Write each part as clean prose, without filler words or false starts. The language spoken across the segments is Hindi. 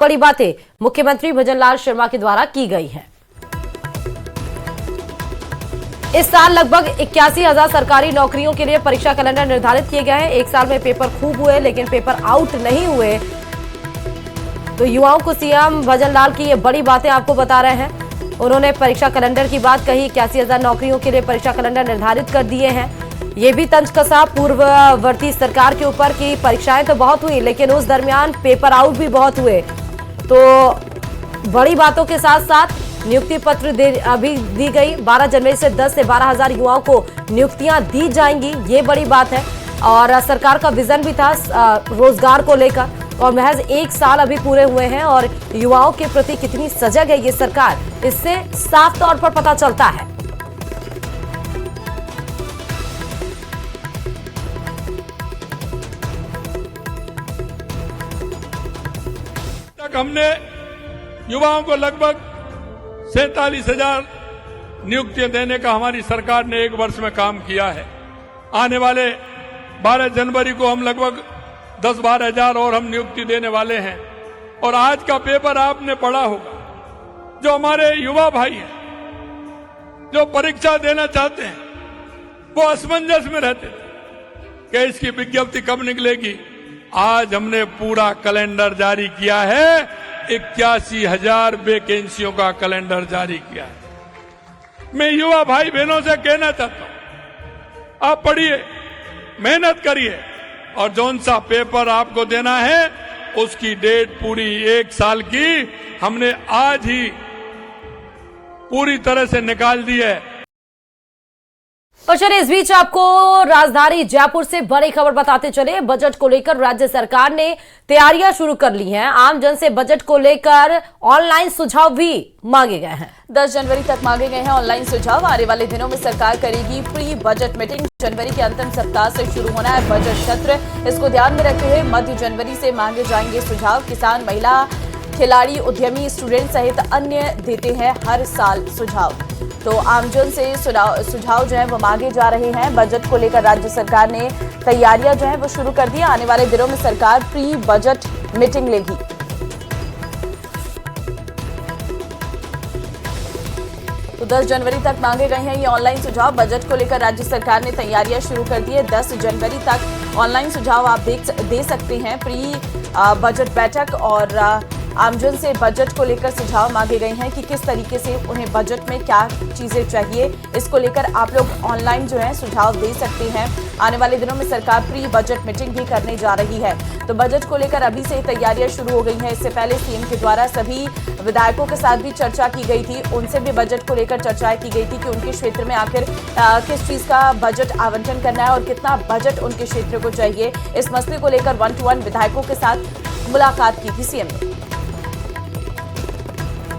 बड़ी बातें मुख्यमंत्री भजनलाल शर्मा के द्वारा की गई हैं। इस साल लगभग 81,000 सरकारी नौकरियों के लिए परीक्षा कैलेंडर निर्धारित किए गए हैं। एक साल में पेपर खूब हुए लेकिन पेपर आउट नहीं हुए। तो युवाओं को सीएम भजनलाल की ये बड़ी बातें आपको बता रहे हैं। उन्होंने परीक्षा कैलेंडर की बात कही। 81,000 नौकरियों के लिए परीक्षा कैलेंडर निर्धारित कर दिए हैं। ये भी तंज कसा पूर्ववर्ती सरकार के ऊपर की परीक्षाएं तो बहुत हुई लेकिन उस दरमियान पेपर आउट भी बहुत हुए। तो बड़ी बातों के साथ साथ नियुक्ति पत्र अभी दी गई। 12 जनवरी से 10 से 12,000 युवाओं को नियुक्तियां दी जाएंगी, ये बड़ी बात है। और सरकार का विजन भी था रोजगार को लेकर और महज एक साल अभी पूरे हुए हैं और युवाओं के प्रति कितनी सजग है ये सरकार, इससे साफ तौर पर पता चलता है। हमने युवाओं को लगभग 47,000 नियुक्तियां देने का हमारी सरकार ने एक वर्ष में काम किया है। आने वाले 12 जनवरी को हम लगभग 10-12,000 और हम नियुक्ति देने वाले हैं। और आज का पेपर आपने पढ़ा होगा, जो हमारे युवा भाई हैं जो परीक्षा देना चाहते हैं वो असमंजस में रहते थे कि इसकी विज्ञप्ति कब निकलेगी। आज हमने पूरा कैलेंडर जारी किया है। 81,000 वैकेंसियों का कैलेंडर जारी किया है। मैं युवा भाई बहनों से कहना चाहता हूं, आप पढ़िए, मेहनत करिए और जौन सा पेपर आपको देना है उसकी डेट पूरी एक साल की हमने आज ही पूरी तरह से निकाल दी है। और चलिए इस बीच आपको राजधानी जयपुर से बड़ी खबर बताते चले। बजट को लेकर राज्य सरकार ने तैयारियां शुरू कर ली हैं। आम जन से बजट को लेकर ऑनलाइन सुझाव भी मांगे गए हैं। 10 जनवरी तक मांगे गए हैं ऑनलाइन सुझाव। आने वाले दिनों में सरकार करेगी प्री बजट मीटिंग। जनवरी के अंतिम सप्ताह से शुरू होना है बजट सत्र। इसको ध्यान में रखते हुए मध्य जनवरी से मांगे जाएंगे सुझाव। किसान, महिला, खिलाड़ी, उद्यमी, स्टूडेंट सहित अन्य देते हैं हर साल सुझाव। तो आमजन से सुझाव जो है वो मांगे जा रहे हैं। बजट को लेकर राज्य सरकार ने तैयारियां जो है वो शुरू कर दी। आने वाले दिनों में सरकार प्री बजट मीटिंग लेगी। तो 10 जनवरी तक मांगे गए हैं ये ऑनलाइन सुझाव। बजट को लेकर राज्य सरकार ने तैयारियां शुरू कर दी है। 10 जनवरी तक ऑनलाइन सुझाव आप दे सकते हैं। प्री बजट बैठक और आमजन से बजट को लेकर सुझाव मांगे गए हैं कि किस तरीके से उन्हें बजट में क्या चीजें चाहिए। इसको लेकर आप लोग ऑनलाइन जो है सुझाव दे सकते हैं। आने वाले दिनों में सरकार प्री बजट मीटिंग भी करने जा रही है। तो बजट को लेकर अभी से तैयारियां शुरू हो गई हैं। इससे पहले सीएम के द्वारा सभी विधायकों के साथ भी चर्चा की गई थी। उनसे भी बजट को लेकर चर्चाएं की गई थी कि उनके क्षेत्र में आखिर किस चीज का बजट आवंटन करना है और कितना बजट उनके क्षेत्र को चाहिए। इस मसले को लेकर 1-to-1 विधायकों के साथ मुलाकात की थी सीएम ने।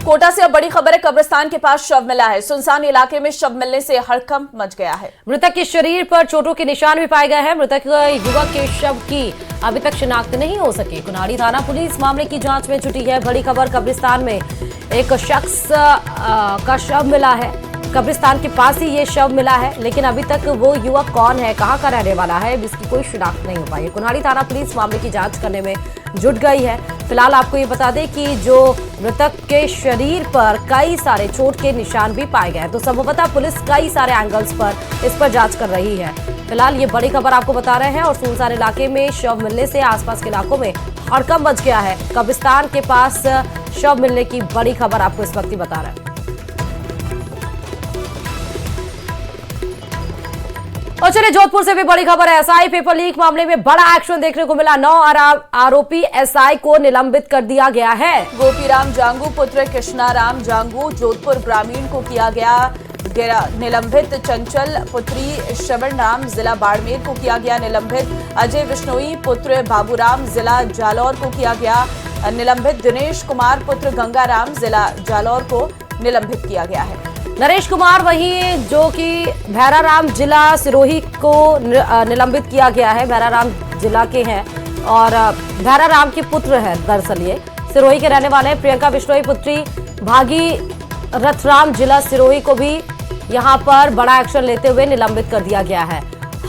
कोटा से अब बड़ी खबर है। कब्रिस्तान के पास शव मिला है। सुनसान इलाके में शव मिलने से हड़कंप मच गया है। मृतक के शरीर पर चोटों के निशान भी पाए गए हैं। मृतक युवक के शव की अभी तक शिनाख्त नहीं हो सकी। कुन्हाड़ी थाना पुलिस मामले की जांच में जुटी है। बड़ी खबर, कब्रिस्तान में एक शख्स का शव मिला है। कब्रिस्तान के पास ही ये शव मिला है लेकिन अभी तक वो युवक कौन है, कहां का रहने वाला है, इसकी कोई शिनाख्त नहीं हो पाई है। कुन्हाड़ी थाना पुलिस मामले की जांच करने में जुट गई है। फिलहाल आपको ये बता दें कि जो मृतक के शरीर पर कई सारे चोट के निशान भी पाए गए, तो संभवतः पुलिस कई सारे एंगल्स पर इस पर जांच कर रही है। फिलहाल ये बड़ी खबर आपको बता रहे हैं। और सुनसान इलाके में शव मिलने से आसपास के इलाकों में हड़कंप मच गया है। कब्रिस्तान के पास शव मिलने की बड़ी खबर आपको इस वक्त बता रहे हैं। और चलिए जोधपुर से भी बड़ी खबर है। एसआई पेपर लीक मामले में बड़ा एक्शन देखने को मिला। 9 आरोपी एसआई को निलंबित कर दिया गया है। गोपीराम जांगू पुत्र कृष्णाराम जांगू जोधपुर ग्रामीण को किया गया निलंबित। चंचल पुत्री श्रवण राम जिला बाड़मेर को किया गया निलंबित। अजय विश्नोई पुत्र बाबूराम जिला जालौर को किया गया निलंबित। दिनेश कुमार पुत्र गंगाराम जिला जालौर को निलंबित किया गया है। नरेश कुमार वहीं जो कि भैराराम जिला सिरोही को निलंबित किया गया है। भैराराम जिला के हैं और भैराराम के पुत्र हैं। दरअसल ये सिरोही के रहने वाले हैं। प्रियंका बिश्नोई पुत्री भागी रथराम जिला सिरोही को भी यहां पर बड़ा एक्शन लेते हुए निलंबित कर दिया गया है।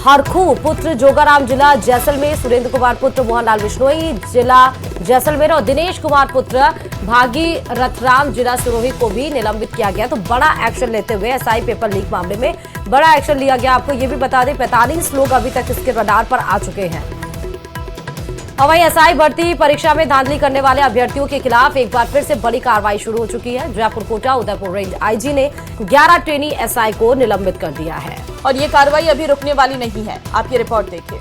हरखू पुत्र जोगाराम जिला जैसलमेर, सुरेंद्र कुमार पुत्र मोहनलाल बिश्नोई जिला जैसलमेर और दिनेश कुमार पुत्र भागी रथराम जिला सिरोही को भी निलंबित किया गया। तो बड़ा एक्शन लेते हुए एसआई पेपर लीक मामले में बड़ा एक्शन लिया गया। आपको ये भी बता दें 45 लोग अभी तक इसके रडार पर आ चुके हैं। और वहीं एसआई भर्ती परीक्षा में धांधली करने वाले अभ्यर्थियों के खिलाफ एक बार फिर से बड़ी कार्रवाई शुरू हो चुकी है। जयपुर कोटा उदयपुर रेंज आईजी ने 11 ट्रेनी एसआई को निलंबित कर दिया है और ये कार्रवाई अभी रुकने वाली नहीं है। आप ये रिपोर्ट देखिए।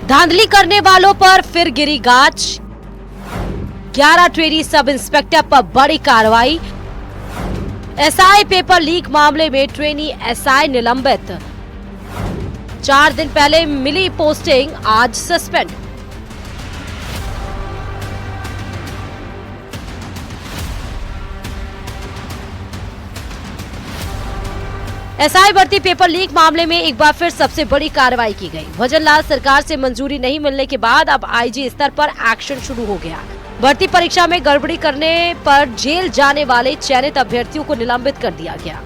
धांधली करने वालों पर फिर गिरी गाज। 11 ट्रेनी सब इंस्पेक्टर पर बड़ी कार्रवाई। एसआई पेपर लीक मामले में ट्रेनी एसआई निलंबित। 4 दिन पहले मिली पोस्टिंग, आज सस्पेंड। एसआई भर्ती पेपर लीक मामले में एक बार फिर सबसे बड़ी कार्रवाई की गई। भजनलाल सरकार से मंजूरी नहीं मिलने के बाद अब आईजी स्तर पर एक्शन शुरू हो गया। भर्ती परीक्षा में गड़बड़ी करने पर जेल जाने वाले चयनित अभ्यर्थियों को निलंबित कर दिया गया।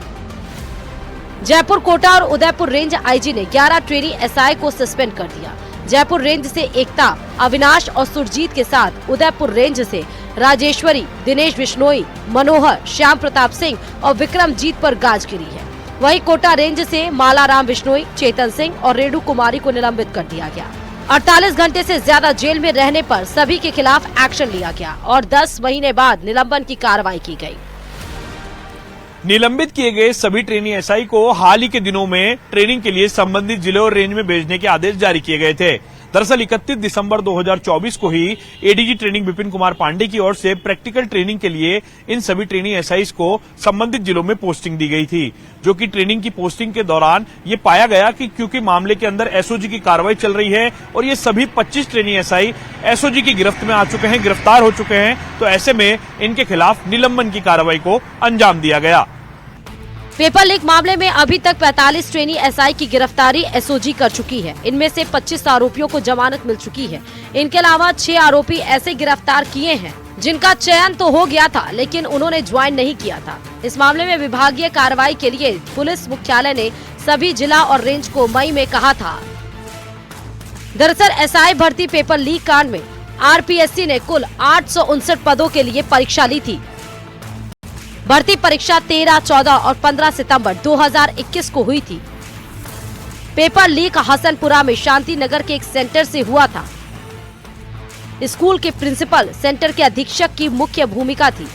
जयपुर कोटा और उदयपुर रेंज आईजी ने 11 ट्रेनी एसआई को सस्पेंड कर दिया। जयपुर रेंज से एकता, अविनाश और सुरजीत के साथ उदयपुर रेंज से राजेश्वरी, दिनेश बिश्नोई, मनोहर, श्याम प्रताप सिंह और विक्रमजीत पर गाज गिरी है। वहीं कोटा रेंज से मालाराम बिश्नोई, चेतन सिंह और रेणु कुमारी को निलंबित कर दिया गया। 48 घंटे से ज्यादा जेल में रहने पर सभी के खिलाफ एक्शन लिया गया और 10 महीने बाद निलंबन की कार्रवाई की गई। निलंबित किए गए सभी ट्रेनी एसआई को हाल ही के दिनों में ट्रेनिंग के लिए संबंधित जिले और रेंज में भेजने के आदेश जारी किए गए थे। दरअसल 31 दिसंबर 2024 को ही एडीजी ट्रेनिंग विपिन कुमार पांडे की ओर से प्रैक्टिकल ट्रेनिंग के लिए इन सभी ट्रेनी एसआईज को संबंधित जिलों में पोस्टिंग दी गई थी, जो कि ट्रेनिंग की पोस्टिंग के दौरान ये पाया गया कि क्योंकि मामले के अंदर एसओजी की कार्रवाई चल रही है और ये सभी 25 ट्रेनी एसआई एसओजी की गिरफ्त में आ चुके हैं, गिरफ्तार हो चुके हैं, तो ऐसे में इनके खिलाफ निलंबन की कार्रवाई को अंजाम दिया गया। पेपर लीक मामले में अभी तक 45 ट्रेनी एसआई की गिरफ्तारी एसओजी कर चुकी है। इनमें से 25 आरोपियों को जमानत मिल चुकी है। इनके अलावा 6 आरोपी ऐसे गिरफ्तार किए हैं जिनका चयन तो हो गया था लेकिन उन्होंने ज्वाइन नहीं किया था। इस मामले में विभागीय कार्रवाई के लिए पुलिस मुख्यालय ने सभी जिला और रेंज को मई में कहा था। दरअसल एसआई भर्ती पेपर लीक कांड में आरपीएससी ने कुल 859 पदों के लिए परीक्षा ली थी। भर्ती परीक्षा 13, 14 और 15 सितंबर 2021 को हुई थी। पेपर लीक हसनपुरा में शांति नगर के एक सेंटर से हुआ था। स्कूल के प्रिंसिपल, सेंटर के अधीक्षक की मुख्य भूमिका थी।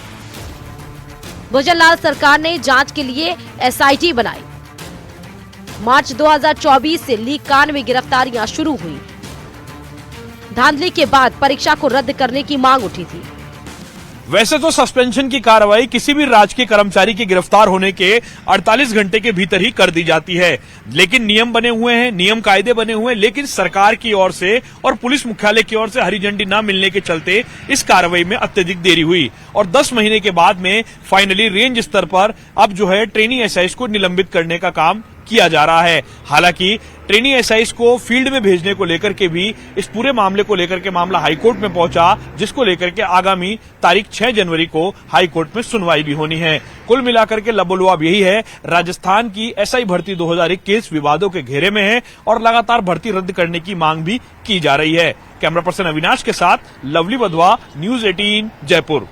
भजनलाल सरकार ने जांच के लिए एसआईटी बनाई। मार्च 2024 से लीक कांड में गिरफ्तारियां शुरू हुई। धांधली के बाद परीक्षा को रद्द करने की मांग उठी थी। वैसे तो सस्पेंशन की कार्रवाई किसी भी राजकीय कर्मचारी के गिरफ्तार होने के 48 घंटे के भीतर ही कर दी जाती है, लेकिन नियम बने हुए हैं, नियम कायदे बने हुए हैं, लेकिन सरकार की ओर से और पुलिस मुख्यालय की ओर से हरी झंडी न मिलने के चलते इस कार्रवाई में अत्यधिक देरी हुई और 10 महीने के बाद में फाइनली रेंज स्तर पर अब जो है ट्रेनी एसआईज को निलंबित करने का काम किया जा रहा है। हालांकि ट्रेनी एसआईज को फील्ड में भेजने को लेकर के भी इस पूरे मामले को लेकर के मामला हाईकोर्ट में पहुंचा, जिसको लेकर के आगामी तारीख 6 जनवरी को हाईकोर्ट में सुनवाई भी होनी है। कुल मिलाकर के लबोलुआब यही है, राजस्थान की एसआई भर्ती 2021 विवादों के घेरे में है और लगातार भर्ती रद्द करने की मांग भी की जा रही है। कैमरा पर्सन अविनाश के साथ लवली बधवा, न्यूज 18 जयपुर।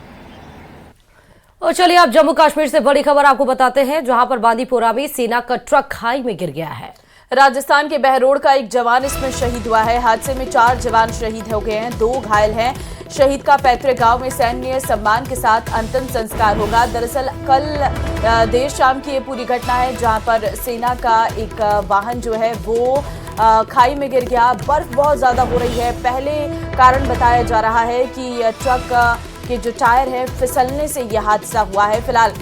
और चलिए अब जम्मू कश्मीर से बड़ी खबर आपको बताते हैं, जहां पर बांदीपोरा में सेना का ट्रक खाई में गिर गया है। राजस्थान के बहरोड का एक जवान इसमें शहीद हुआ है। हादसे में 4 जवान शहीद हो गए हैं, 2 घायल हैं। शहीद का पैतृक गांव में सैन्य सम्मान के साथ अंतिम संस्कार होगा। दरअसल कल देर शाम की ये पूरी घटना है, जहां पर सेना का एक वाहन जो है वो खाई में गिर गया। बर्फ बहुत ज्यादा हो रही है। पहले कारण बताया जा रहा है कि ट्रक के जो टायर है फिसलने से यह हादसा हुआ है। फिलहाल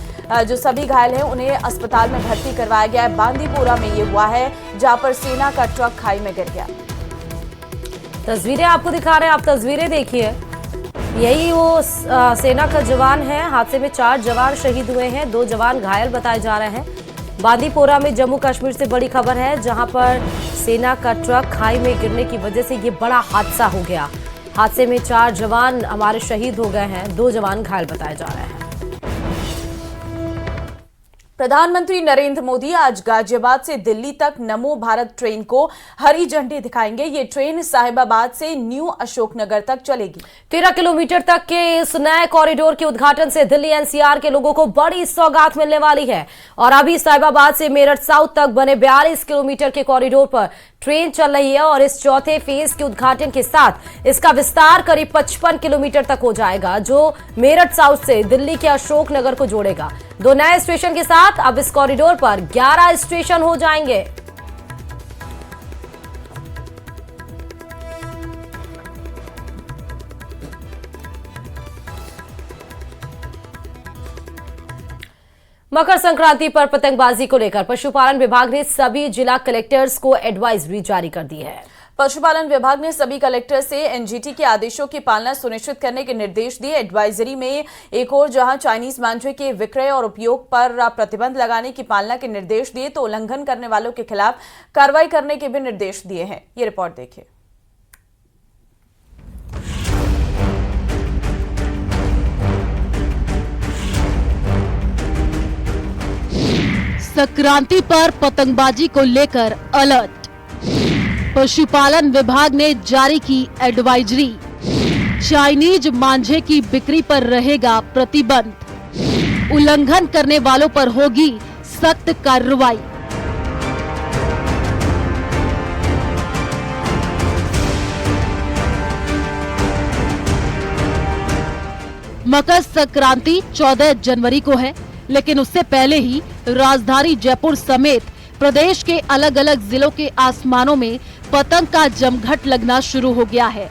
जो सभी घायल हैं उन्हें अस्पताल में भर्ती करवाया गया है। बांदीपोरा में ये हुआ है, जहां पर सेना का ट्रक खाई में गिर गया। तस्वीरें आपको दिखा रहे हैं, आप तस्वीरें देखिए। यही वो सेना का जवान है। हादसे में 4 जवान शहीद हुए हैं, 2 जवान घायल बताए जा रहे हैं। बांदीपोरा में जम्मू कश्मीर से बड़ी खबर है, जहां पर सेना का ट्रक खाई में गिरने की वजह से ये बड़ा हादसा हो गया। हादसे में 4 जवान हमारे शहीद हो गए हैं, 2 जवान घायल बताए जा रहे हैं। प्रधानमंत्री नरेंद्र मोदी आज गाजियाबाद से दिल्ली तक नमो भारत ट्रेन को हरी झंडी दिखाएंगे। ये ट्रेन साहिबाबाद से न्यू अशोकनगर तक चलेगी। 13 किलोमीटर तक के इस नए कॉरिडोर के उद्घाटन से दिल्ली एनसीआर के लोगों को बड़ी सौगात मिलने वाली है। और अभी साहिबाबाद से मेरठ साउथ तक बने 42 किलोमीटर के कॉरिडोर पर ट्रेन चल रही है और इस चौथे फेज के उद्घाटन के साथ इसका विस्तार करीब 55 किलोमीटर तक हो जाएगा, जो मेरठ साउथ से दिल्ली के अशोकनगर को जोड़ेगा। 2 नए स्टेशन के साथ अब इस कॉरिडोर पर 11 स्टेशन हो जाएंगे। मकर संक्रांति पर पतंगबाजी को लेकर पशुपालन विभाग ने सभी जिला कलेक्टर्स को एडवाइजरी जारी कर दी है। पशुपालन विभाग ने सभी कलेक्टर से एनजीटी के आदेशों की पालना सुनिश्चित करने के निर्देश दिए। एडवाइजरी में एक और जहां चाइनीज मांझे के विक्रय और उपयोग पर प्रतिबंध लगाने की पालना के निर्देश दिए, तो उल्लंघन करने वालों के खिलाफ कार्रवाई करने के भी निर्देश दिए हैं। ये रिपोर्ट देखिए। संक्रांति पर पतंगबाजी को लेकर अलर्ट। पशुपालन विभाग ने जारी की एडवाइजरी। चाइनीज मांझे की बिक्री पर रहेगा प्रतिबंध। उल्लंघन करने वालों पर होगी सख्त कार्रवाई। मकर संक्रांति 14 जनवरी को है, लेकिन उससे पहले ही राजधानी जयपुर समेत प्रदेश के अलग अलग जिलों के आसमानों में पतंग का जमघट लगना शुरू हो गया है।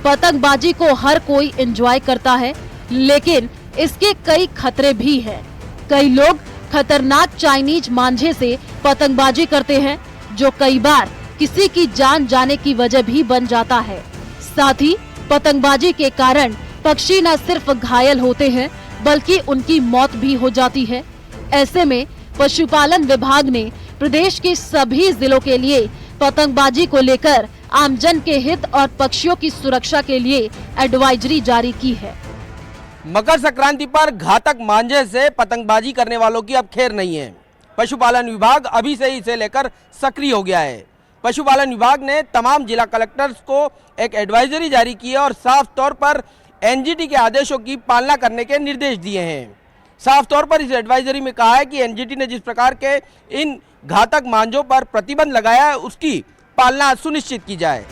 पतंगबाजी को हर कोई एंजॉय करता है, लेकिन इसके कई खतरे भी हैं। कई लोग खतरनाक चाइनीज मांझे से पतंगबाजी करते हैं, जो कई बार किसी की जान जाने की वजह भी बन जाता है। साथ ही पतंगबाजी के कारण पक्षी न सिर्फ घायल होते हैं, बल्कि उनकी मौत भी हो जाती है। ऐसे में पशुपालन विभाग ने प्रदेश के सभी जिलों के लिए पतंगबाजी को लेकर आमजन के हित और पक्षियों की सुरक्षा के लिए एडवाइजरी जारी की है। मकर संक्रांति पर घातक मांझे से पतंगबाजी करने वालों की अब खैर नहीं है। पशुपालन विभाग अभी से ही इसे लेकर सक्रिय हो गया है। पशुपालन विभाग ने तमाम जिला कलेक्टर्स को एक एडवाइजरी जारी की है और साफ तौर पर एनजीटी के आदेशों की पालना करने के निर्देश दिए हैं। साफ तौर पर इस एडवाइजरी में कहा है कि एनजीटी ने जिस प्रकार के इन घातक मांझों पर प्रतिबंध लगाया है, उसकी पालना सुनिश्चित की जाए।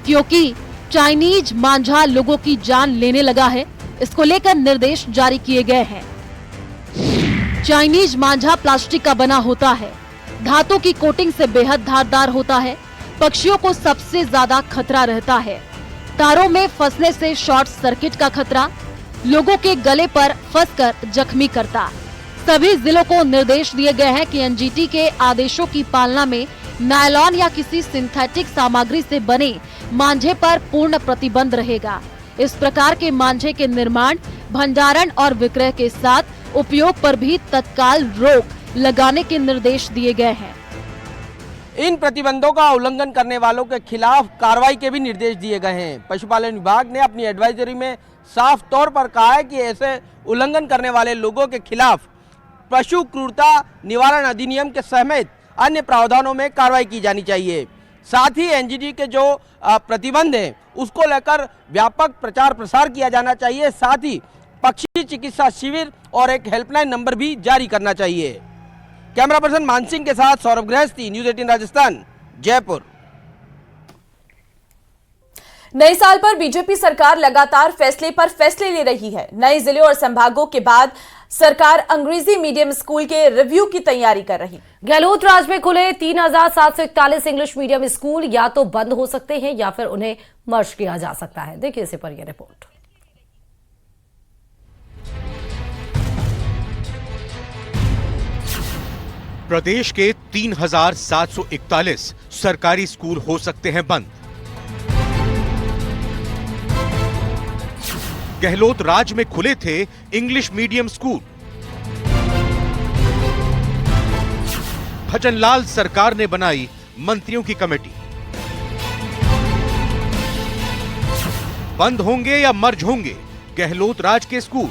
क्योंकि चाइनीज मांझा लोगों की जान लेने लगा है, इसको लेकर निर्देश जारी किए गए हैं। चाइनीज मांझा प्लास्टिक का बना होता है, धातु की कोटिंग से बेहद धारदार होता है। पक्षियों को सबसे ज्यादा खतरा रहता है। तारों में फंसने से शॉर्ट सर्किट का खतरा, लोगों के गले पर फंसकर जख्मी करता। सभी जिलों को निर्देश दिए गए हैं कि एनजीटी के आदेशों की पालना में नायलॉन या किसी सिंथेटिक सामग्री से बने मांझे पर पूर्ण प्रतिबंध रहेगा। इस प्रकार के मांझे के निर्माण, भंडारण और विक्रय के साथ उपयोग पर भी तत्काल रोक लगाने के निर्देश दिए गए हैं। इन प्रतिबंधों का उल्लंघन करने वालों के खिलाफ कार्रवाई के भी निर्देश दिए गए हैं। पशुपालन विभाग ने अपनी एडवाइजरी में साफ तौर पर कहा है कि ऐसे उल्लंघन करने वाले लोगों के खिलाफ पशु क्रूरता निवारण अधिनियम के समेत अन्य प्रावधानों में कार्रवाई की जानी चाहिए। साथ ही एनजीटी के जो प्रतिबंध हैं उसको लेकर व्यापक प्रचार प्रसार किया जाना चाहिए। साथ ही पक्षी चिकित्सा शिविर और एक हेल्पलाइन नंबर भी जारी करना चाहिए। कैमरा पर्सन मान सिंह के साथ सौरभ गृहस्थी, न्यूज 18 राजस्थान, जयपुर। नए साल पर बीजेपी सरकार लगातार फैसले पर फैसले ले रही है। नए जिले और संभागों के बाद सरकार अंग्रेजी मीडियम स्कूल के रिव्यू की तैयारी कर रही। गहलोत राज में खुले 3741 इंग्लिश मीडियम स्कूल या तो बंद हो सकते हैं या फिर उन्हें मर्ज किया जा सकता है। देखिए इसे पर यह रिपोर्ट। प्रदेश के 3741 सरकारी स्कूल हो सकते हैं बंद। गहलोत राज में खुले थे इंग्लिश मीडियम स्कूल। भजनलाल सरकार ने बनाई मंत्रियों की कमेटी। बंद होंगे या मर्ज होंगे गहलोत राज के स्कूल?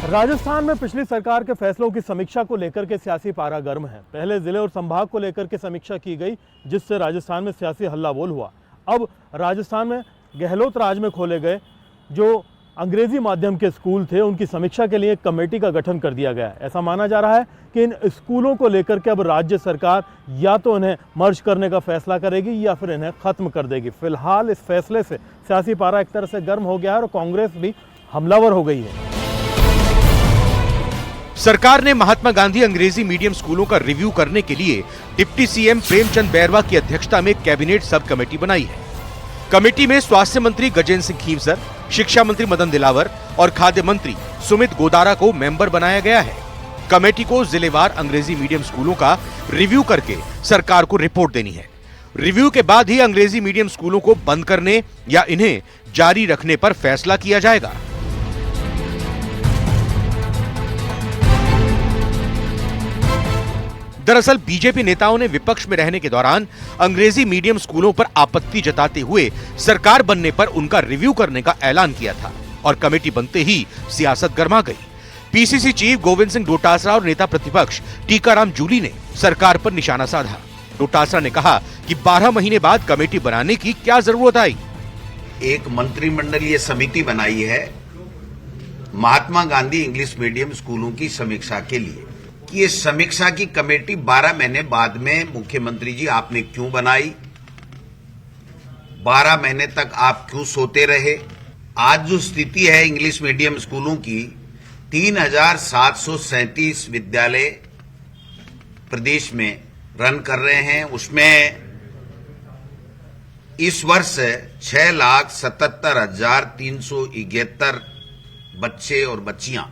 राजस्थान में पिछली सरकार के फैसलों की समीक्षा को लेकर के सियासी पारा गर्म है। पहले जिले और संभाग को लेकर के समीक्षा की गई, जिससे राजस्थान में सियासी हल्लाबोल हुआ। अब राजस्थान में गहलोत राज में खोले गए जो अंग्रेजी माध्यम के स्कूल थे, उनकी समीक्षा के लिए एक कमेटी का गठन कर दिया गया है। ऐसा माना जा रहा है कि इन स्कूलों को लेकर के अब राज्य सरकार या तो इन्हें मर्ज करने का फैसला करेगी या फिर इन्हें खत्म कर देगी। फिलहाल इस फैसले से सियासी पारा एक तरह से गर्म हो गया है और कांग्रेस भी हमलावर हो गई है। सरकार ने महात्मा गांधी अंग्रेजी मीडियम स्कूलों का रिव्यू करने के लिए डिप्टी सीएम प्रेमचंद बैरवा की अध्यक्षता में कैबिनेट सब कमेटी बनाई है। कमेटी में स्वास्थ्य मंत्री गजेंद्र सिंह खींवसर, शिक्षा मंत्री मदन दिलावर और खाद्य मंत्री सुमित गोदारा को मेंबर बनाया गया है। कमेटी को जिलेवार अंग्रेजी मीडियम स्कूलों का रिव्यू करके सरकार को रिपोर्ट देनी है। रिव्यू के बाद ही अंग्रेजी मीडियम स्कूलों को बंद करने या इन्हें जारी रखने पर फैसला किया जाएगा। दरअसल बीजेपी नेताओं ने विपक्ष में रहने के दौरान अंग्रेजी मीडियम स्कूलों पर आपत्ति जताते हुए सरकार बनने पर उनका रिव्यू करने का ऐलान किया था और कमेटी बनते ही सियासत गर्मा गई। पीसीसी चीफ गोविंद सिंह डोटासरा और नेता प्रतिपक्ष टीकाराम जूली ने सरकार पर निशाना साधा। डोटासरा ने कहा कि 12 महीने बाद कमेटी बनाने की क्या जरूरत आई। एक मंत्रिमंडलीय समिति बनाई है महात्मा गांधी इंग्लिश मीडियम स्कूलों की समीक्षा के लिए। ये समीक्षा की कमेटी 12 महीने बाद में मुख्यमंत्री जी आपने क्यों बनाई, 12 महीने तक आप क्यों सोते रहे। आज जो स्थिति है इंग्लिश मीडियम स्कूलों की, 3737 विद्यालय प्रदेश में रन कर रहे हैं। उसमें इस वर्ष 6,77,371 बच्चे और बच्चियां,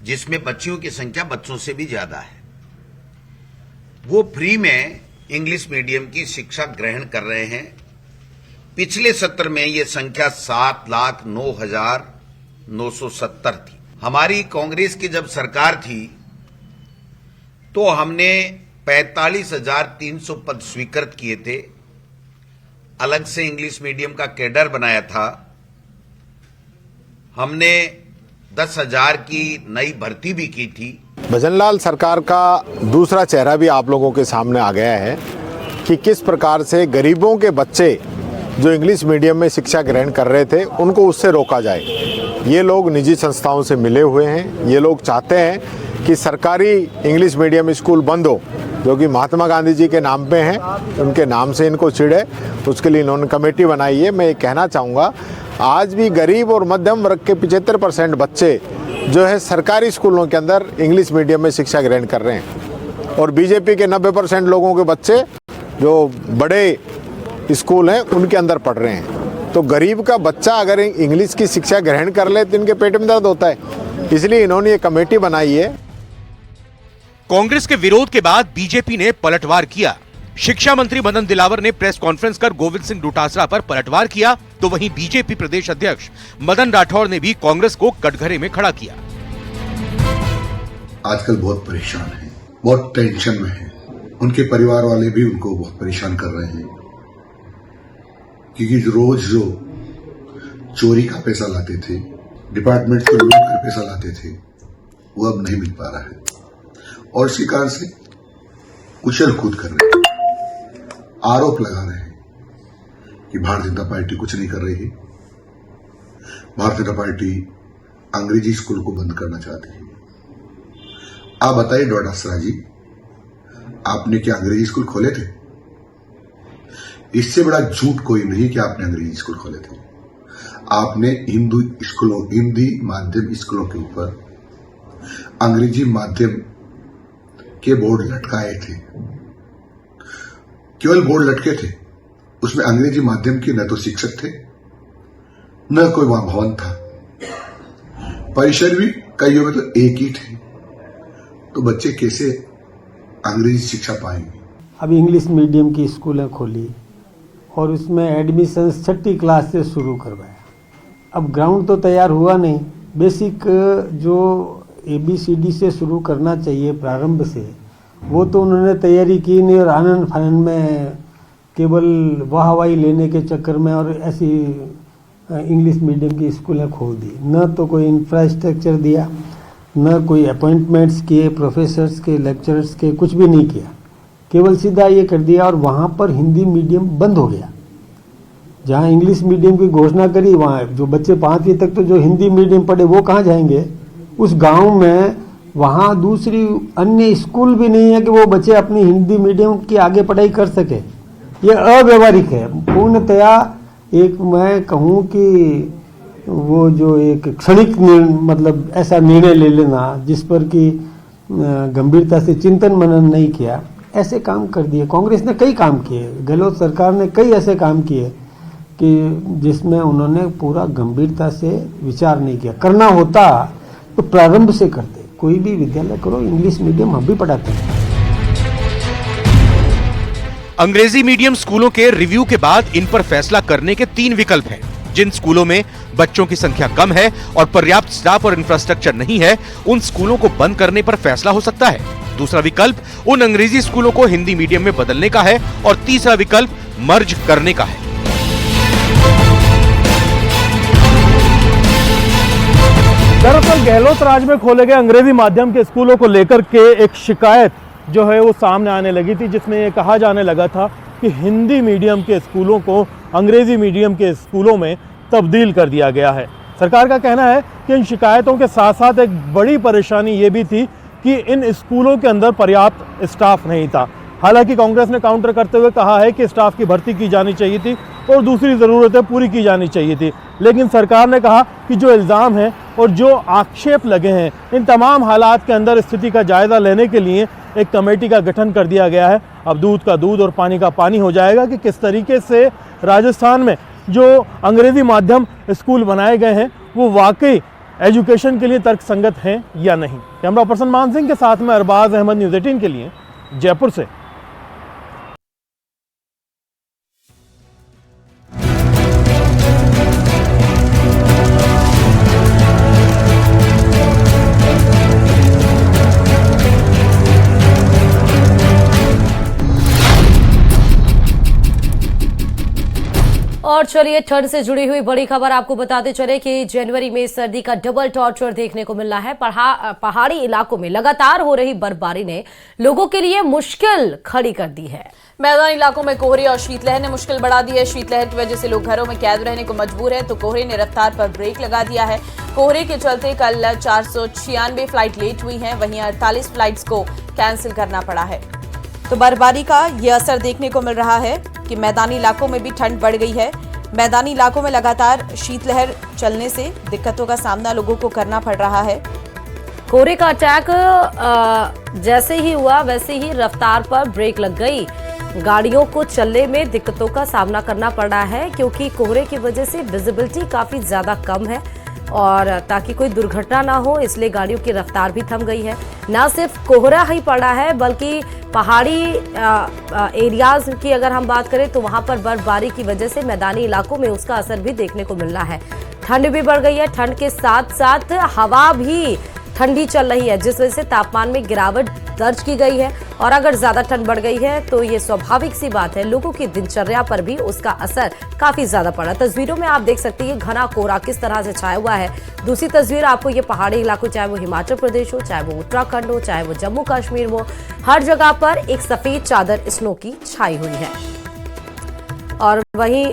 जिसमें बच्चियों की संख्या बच्चों से भी ज्यादा है, वो फ्री में इंग्लिश मीडियम की शिक्षा ग्रहण कर रहे हैं। पिछले सत्र में ये संख्या 7,09,970 थी। हमारी कांग्रेस की जब सरकार थी तो हमने 45,300 पद स्वीकृत किए थे। अलग से इंग्लिश मीडियम का कैडर बनाया था। हमने 10,000 की नई भर्ती भी की थी। भजनलाल सरकार का दूसरा चेहरा भी आप लोगों के सामने आ गया है कि किस प्रकार से गरीबों के बच्चे जो इंग्लिश मीडियम में शिक्षा ग्रहण कर रहे थे उनको उससे रोका जाए। ये लोग निजी संस्थाओं से मिले हुए हैं। ये लोग चाहते हैं कि सरकारी इंग्लिश मीडियम स्कूल बंद हो, जो कि महात्मा गांधी जी के नाम पे हैं, उनके नाम से इनको चिढ़े। उसके लिए इन्होंने कमेटी बनाई है। मैं ये कहना चाहूँगा, आज भी गरीब और मध्यम वर्ग के 75% बच्चे जो है सरकारी स्कूलों के अंदर इंग्लिश मीडियम में शिक्षा ग्रहण कर रहे हैं और बीजेपी के 90% लोगों के बच्चे जो बड़े स्कूल हैं उनके अंदर पढ़ रहे हैं। तो गरीब का बच्चा अगर इंग्लिश की शिक्षा ग्रहण कर ले तो इनके पेट में दर्द होता है। इसलिए इन्होंने ये कमेटी बनाई है। कांग्रेस के विरोध के बाद बीजेपी ने पलटवार किया। शिक्षा मंत्री मदन दिलावर ने प्रेस कॉन्फ्रेंस कर गोविंद सिंह डोटासरा पर पलटवार किया, तो वहीं बीजेपी प्रदेश अध्यक्ष मदन राठौर ने भी कांग्रेस को कटघरे में खड़ा किया। आजकल बहुत परेशान हैं, बहुत टेंशन में हैं। उनके परिवार वाले भी उनको बहुत परेशान कर रहे हैं, क्योंकि रोज जो चोरी का पैसा लाते थे, डिपार्टमेंट को लूट कर पैसा लाते थे, वो अब नहीं मिल पा रहा है और इसी कारण से उछल कूद कर रहे हैं, आरोप लगा रहे हैं कि भारतीय जनता पार्टी कुछ नहीं कर रही है। भारतीय जनता पार्टी अंग्रेजी स्कूल को बंद करना चाहती है। आप बताइए डोटासरा जी, आपने क्या अंग्रेजी स्कूल खोले थे? इससे बड़ा झूठ कोई नहीं कि आपने अंग्रेजी स्कूल खोले थे। आपने हिंदी माध्यम स्कूलों के ऊपर अंग्रेजी माध्यम के बोर्ड लटकाए थे। केवल बोर्ड लटके थे, उसमें अंग्रेजी माध्यम के न तो शिक्षक थे न कोई वहां भवन था। परिसर भी कईयों में तो एक ही थे। तो बच्चे कैसे अंग्रेजी शिक्षा पाएंगे? अब इंग्लिश मीडियम की स्कूलें खोली और उसमें एडमिशन 6ठी क्लास से शुरू करवाया। अब ग्राउंड तो तैयार हुआ नहीं, बेसिक जो ABCD से शुरू करना चाहिए प्रारंभ से, वो तो उन्होंने तैयारी की नहीं और आनंद फानंद में केवल वाहवाही लेने के चक्कर में और ऐसी इंग्लिश मीडियम की स्कूलें खोल दी। न तो कोई इंफ्रास्ट्रक्चर दिया, न कोई अपॉइंटमेंट्स किए प्रोफेसर्स के, लेक्चरर्स के, कुछ भी नहीं किया। केवल सीधा ये कर दिया और वहाँ पर हिंदी मीडियम बंद हो गया। जहाँ इंग्लिश मीडियम की घोषणा करी वहाँ जो बच्चे 5वीं तक तो जो हिंदी मीडियम पढ़े वो कहाँ जाएंगे? उस गांव में वहाँ दूसरी अन्य स्कूल भी नहीं है कि वो बच्चे अपनी हिंदी मीडियम की आगे पढ़ाई कर सके। ये अव्यवहारिक है पूर्णतया। एक मैं कहूँ कि वो जो एक क्षणिक मतलब ऐसा निर्णय ले लेना जिस पर कि गंभीरता से चिंतन मनन नहीं किया, ऐसे काम कर दिए। कांग्रेस ने कई काम किए, गहलोत सरकार ने कई ऐसे काम किए कि जिसमें उन्होंने पूरा गंभीरता से विचार नहीं किया। करना होता तो प्रारंभ से करते। कोई भी विद्यालय करो, इंग्लिश मीडियम हम भी पढ़ाते हैं। अंग्रेजी मीडियम स्कूलों के रिव्यू के बाद इन पर फैसला करने के 3 विकल्प हैं। जिन स्कूलों में बच्चों की संख्या कम है और पर्याप्त स्टाफ और इंफ्रास्ट्रक्चर नहीं है, उन स्कूलों को बंद करने पर फैसला हो सकता है। दूसरा विकल्प उन अंग्रेजी स्कूलों को हिंदी मीडियम में बदलने का है और तीसरा विकल्प मर्ज करने का है। दरअसल गहलोत राज में खोले गए अंग्रेजी माध्यम के स्कूलों को लेकर के एक शिकायत जो है वो सामने आने लगी थी, जिसमें ये कहा जाने लगा था कि हिंदी मीडियम के स्कूलों को अंग्रेजी मीडियम के स्कूलों में तब्दील कर दिया गया है। सरकार का कहना है कि इन शिकायतों के साथ साथ एक बड़ी परेशानी ये भी थी कि इन स्कूलों के अंदर पर्याप्त स्टाफ नहीं था। हालांकि कांग्रेस ने काउंटर करते हुए कहा है कि स्टाफ की भर्ती की जानी चाहिए थी और दूसरी ज़रूरतें पूरी की जानी चाहिए थी, लेकिन सरकार ने कहा कि जो इल्ज़ाम है और जो आक्षेप लगे हैं, इन तमाम हालात के अंदर स्थिति का जायज़ा लेने के लिए एक कमेटी का गठन कर दिया गया है। अब दूध का दूध और पानी का पानी हो जाएगा कि किस तरीके से राजस्थान में जो अंग्रेजी माध्यम स्कूल बनाए गए हैं वो वाकई एजुकेशन के लिए तर्कसंगत हैं या नहीं। कैमरा पर्सन मान सिंह के साथ में अरबाज अहमद, न्यूज़ 18 के लिए जयपुर से। और चलिए ठंड से जुड़ी हुई बड़ी खबर आपको बताते चले कि जनवरी में सर्दी का डबल टॉर्चर देखने को मिल रहा है। पहाड़ी इलाकों में लगातार हो रही बर्फबारी ने लोगों के लिए मुश्किल खड़ी कर दी है। मैदानी इलाकों में कोहरे और शीतलहर ने मुश्किल बढ़ा दी है। शीतलहर की वजह से लोग घरों में कैद रहने को मजबूर हैं, तो कोहरे ने रफ्तार पर ब्रेक लगा दिया है। कोहरे के चलते कल 496 फ्लाइट लेट हुई हैं, वहीं 48 फ्लाइट्स को कैंसिल करना पड़ा है। तो बर्फबारी का ये असर देखने को मिल रहा है कि मैदानी इलाकों में भी ठंड बढ़ गई है। मैदानी इलाकों में लगातार शीतलहर चलने से दिक्कतों का सामना लोगों को करना पड़ रहा है। कोहरे का अटैक जैसे ही हुआ वैसे ही रफ्तार पर ब्रेक लग गई। गाड़ियों को चलने में दिक्कतों का सामना करना पड़ रहा है क्योंकि कोहरे की वजह से विजिबिलिटी काफी ज्यादा कम है और ताकि कोई दुर्घटना ना हो इसलिए गाड़ियों की रफ्तार भी थम गई है। ना सिर्फ कोहरा ही पड़ा है बल्कि पहाड़ी एरियाज की अगर हम बात करें तो वहां पर बर्फबारी की वजह से मैदानी इलाकों में उसका असर भी देखने को मिल रहा है। ठंड भी बढ़ गई है, ठंड के साथ साथ हवा भी ठंडी चल रही है जिस वजह से तापमान में गिरावट दर्ज की गई है। और अगर ज्यादा ठंड बढ़ गई है तो ये स्वाभाविक सी बात है, लोगों की दिनचर्या पर भी उसका असर काफी ज्यादा पड़ा। तस्वीरों में आप देख सकते हैं घना कोहरा किस तरह से छाया हुआ है। दूसरी तस्वीर आपको ये पहाड़ी इलाकों, चाहे वो हिमाचल प्रदेश हो, चाहे वो उत्तराखंड हो, चाहे वो जम्मू कश्मीर हो, हर जगह पर एक सफेद चादर स्नो की छाई हुई है। और वहीं